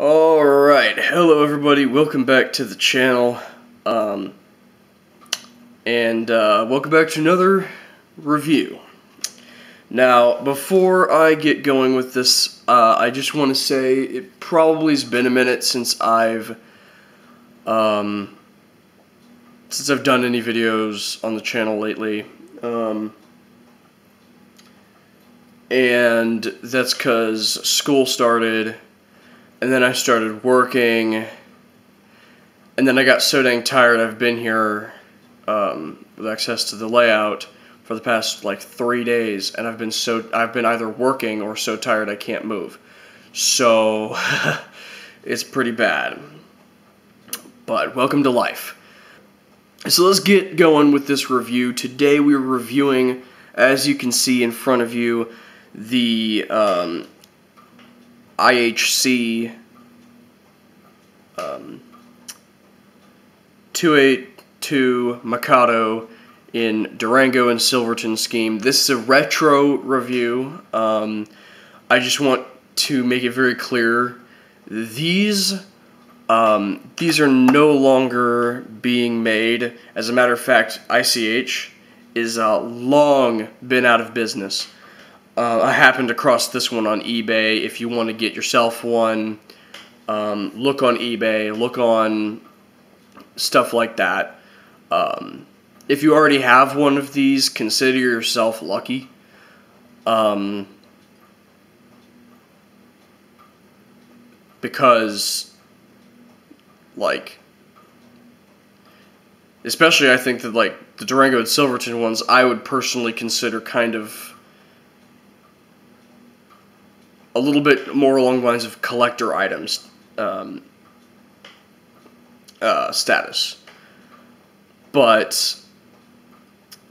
Alright, hello everybody, welcome back to the channel, welcome back to another review. Now, before I get going with this, I just want to say it probably has been a minute since I've done any videos on the channel lately, and that's because school started. And then I started working, and then I got so dang tired. I've been here with access to the layout for the past like 3 days, and I've been either working or so tired I can't move. So it's pretty bad. But welcome to life. So let's get going with this review. Today we're reviewing, as you can see in front of you, the IHC 282 Mikado in Durango and Silverton scheme. This is a retro review. I just want to make it very clear, these are no longer being made. As a matter of fact, ICH is long been out of business. I happened across this one on eBay. If you want to get yourself one, look on eBay, look on stuff like that. If you already have one of these, consider yourself lucky. Because, like, especially I think that, like, the Durango and Silverton ones, I would personally consider kind of a little bit more along the lines of collector items status. But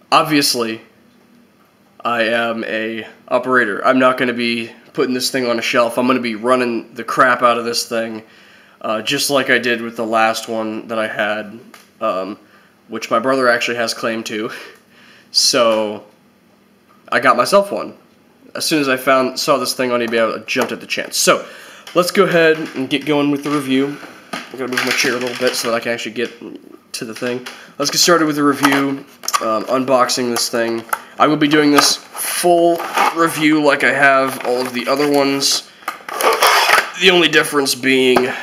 obviously I am a operator. I'm not going to be putting this thing on a shelf. I'm going to be running the crap out of this thing, just like I did with the last one that I had, which my brother actually has claim to. So I got myself one. As soon as I saw this thing on eBay, I jumped at the chance. So, let's go ahead and get going with the review. I'm going to move my chair a little bit so that I can actually get to the thing. Let's get started with the review, unboxing this thing. I will be doing this full review like I have all of the other ones. The only difference being,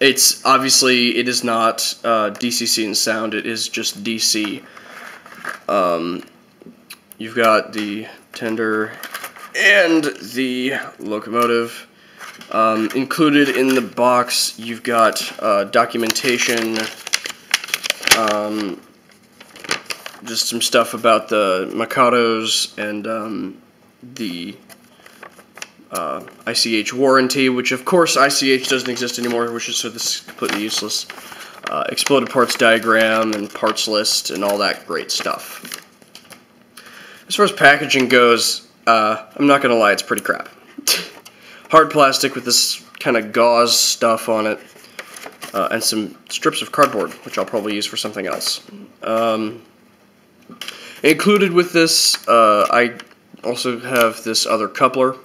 it's obviously, it is not DCC in sound, it is just DC. You've got the tender and the locomotive. Included in the box, you've got documentation, just some stuff about the Mikados and the ICH warranty, which of course ICH doesn't exist anymore, which is, so this is completely useless. Exploded parts diagram and parts list and all that great stuff. As far as packaging goes, I'm not going to lie, it's pretty crap. Hard plastic with this kind of gauze stuff on it, and some strips of cardboard, which I'll probably use for something else. Included with this, I also have this other coupler,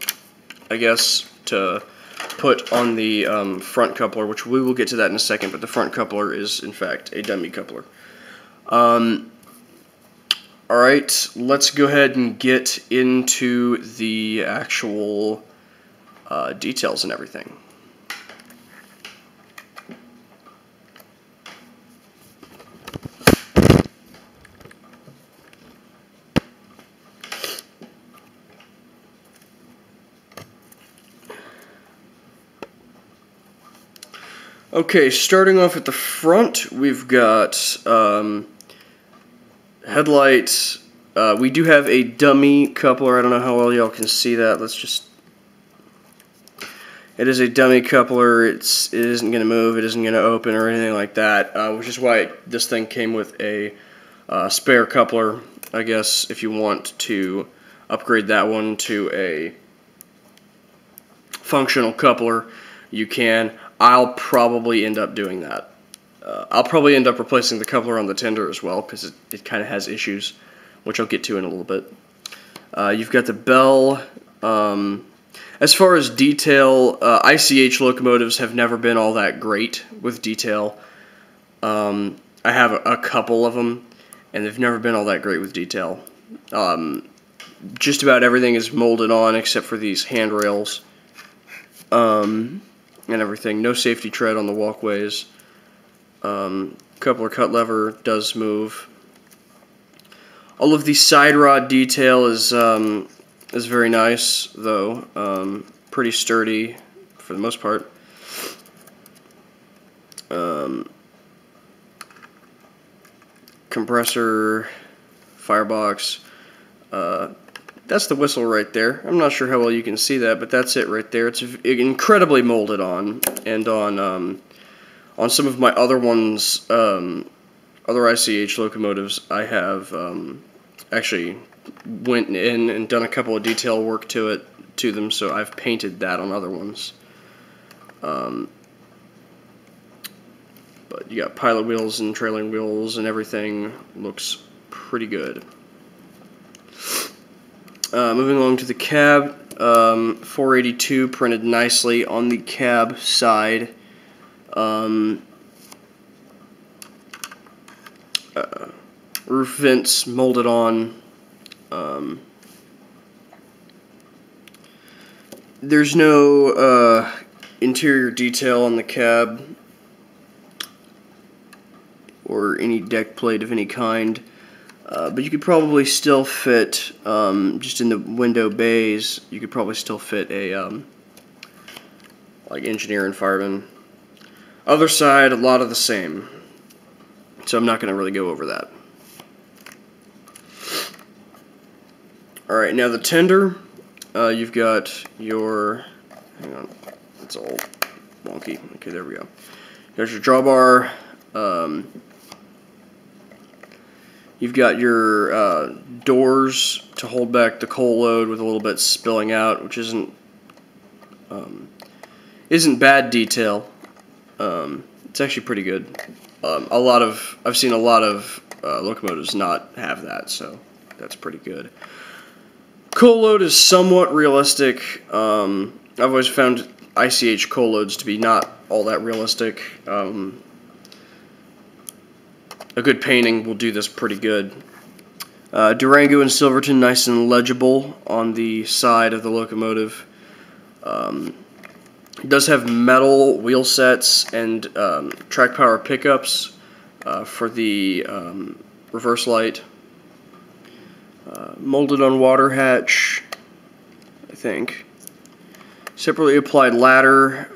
I guess, to put on the front coupler, which we will get to that in a second, but the front coupler is, in fact, a dummy coupler. Alright, let's go ahead and get into the actual details and everything. Okay, starting off at the front, we've got headlights. We do have a dummy coupler. I don't know how well y'all can see that. It is a dummy coupler. It isn't going to move. It isn't going to open or anything like that, which is why this thing came with a spare coupler. I guess if you want to upgrade that one to a functional coupler, you can. I'll probably end up doing that. I'll probably end up replacing the coupler on the tender as well, because it kind of has issues, which I'll get to in a little bit. You've got the bell As far as detail, ICH locomotives have never been all that great with detail. I have a couple of them, and they've never been all that great with detail. Just about everything is molded on except for these handrails and everything. No safety tread on the walkways. Coupler cut lever does move. All of the side rod detail is very nice, though. Pretty sturdy for the most part. Compressor, firebox. That's the whistle right there. I'm not sure how well you can see that, but that's it right there. It's incredibly molded on, and on some of my other ones, other ICH locomotives, I have actually went in and done a couple of detail work to them, so I've painted that on other ones. But you got pilot wheels and trailing wheels, and everything looks pretty good. Moving along to the cab, 482 printed nicely on the cab side. Roof vents molded on. There's no interior detail on the cab or any deck plate of any kind. But you could probably still fit, just in the window bays, you could probably still fit a, like engineer and fireman. Other side, a lot of the same. So I'm not going to really go over that. Alright, now the tender, you've got your, hang on, it's all wonky. Okay, there we go. There's your drawbar. You've got your doors to hold back the coal load with a little bit spilling out, which isn't bad detail. It's actually pretty good. I've seen a lot of locomotives not have that, so that's pretty good. Coal load is somewhat realistic. I've always found ICH coal loads to be not all that realistic. A good painting will do this pretty good. Durango and Silverton, nice and legible on the side of the locomotive. It does have metal wheel sets and track power pickups for the reverse light. Molded on water hatch, I think. Separately applied ladder.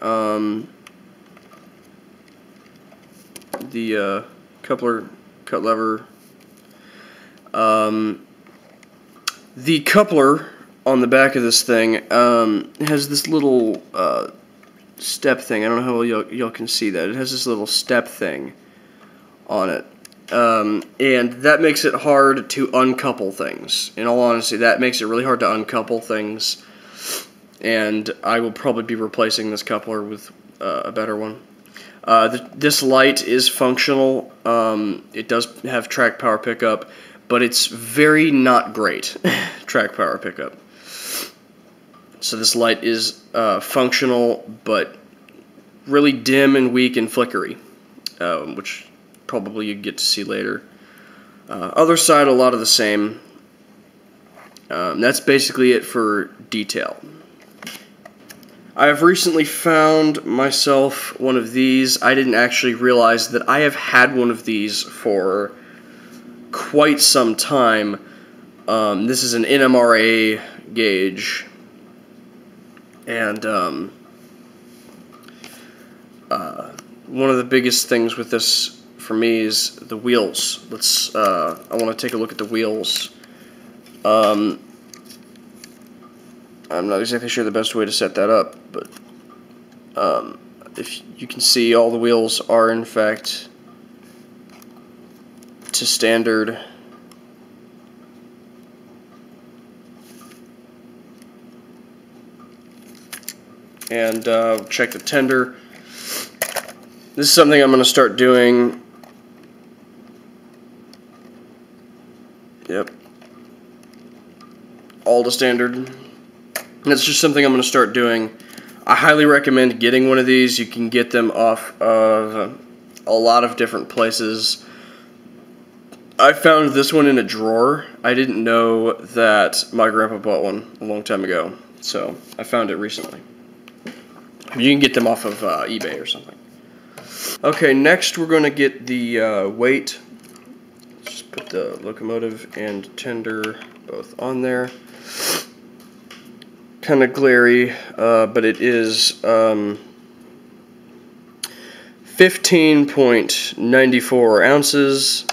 The coupler cut lever. The coupler on the back of this thing has this little step thing. I don't know how well y'all can see that. It has this little step thing on it. And that makes it hard to uncouple things. In all honesty, that makes it really hard to uncouple things. And I will probably be replacing this coupler with a better one. This light is functional. It does have track power pickup, but it's very not great track power pickup. So this light is functional, but really dim and weak and flickery, which probably you get to see later. Other side, a lot of the same. That's basically it for detail. I have recently found myself one of these. I didn't actually realize that I have had one of these for quite some time. This is an NMRA gauge, and one of the biggest things with this for me is the wheels. I want to take a look at the wheels. I'm not exactly sure the best way to set that up, but if you can see, all the wheels are in fact to standard. And check the tender. This is something I'm going to start doing. Yep. All to standard. That's just something I'm going to start doing. I highly recommend getting one of these. You can get them off of a lot of different places. I found this one in a drawer. I didn't know that my grandpa bought one a long time ago, so I found it recently. You can get them off of eBay or something. Okay, next we're going to get the weight. Just put the locomotive and tender both on there. Kind of glary, but it is 15.94 ounces,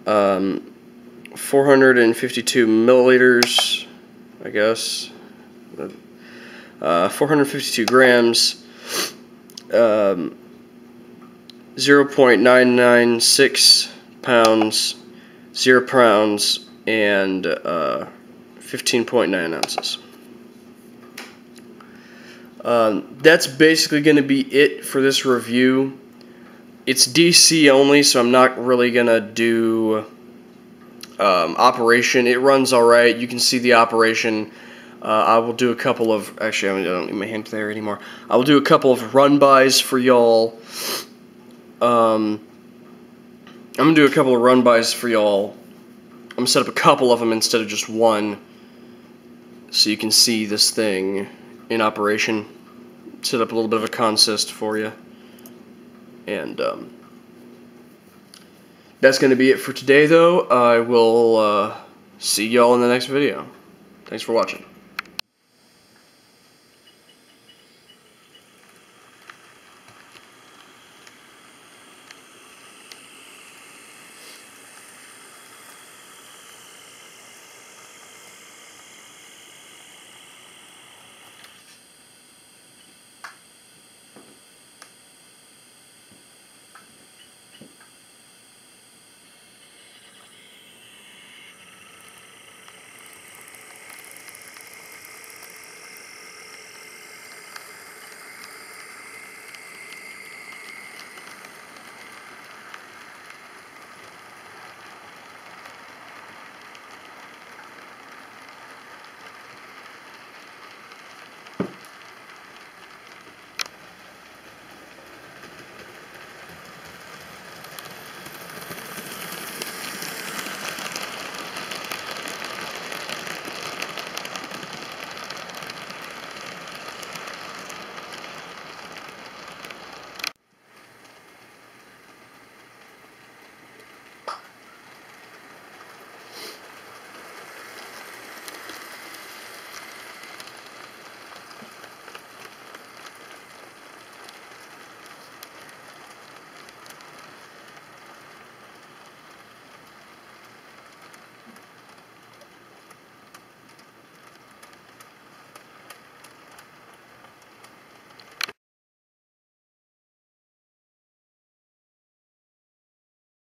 452 milliliters, I guess, 452 grams, 0.996 pounds, 0 pounds, and 15.9 ounces. That's basically going to be it for this review. It's DC only, so I'm not really going to do operation. It runs alright. You can see the operation. I will do a couple of... Actually, I don't need my hand there anymore. I will do a couple of run-bys for y'all. I'm going to do a couple of run-bys for y'all. I'm going to set up a couple of them instead of just one, so you can see this thing in operation. Set up a little bit of a consist for you. And that's going to be it for today, though. I will see y'all in the next video. Thanks for watching.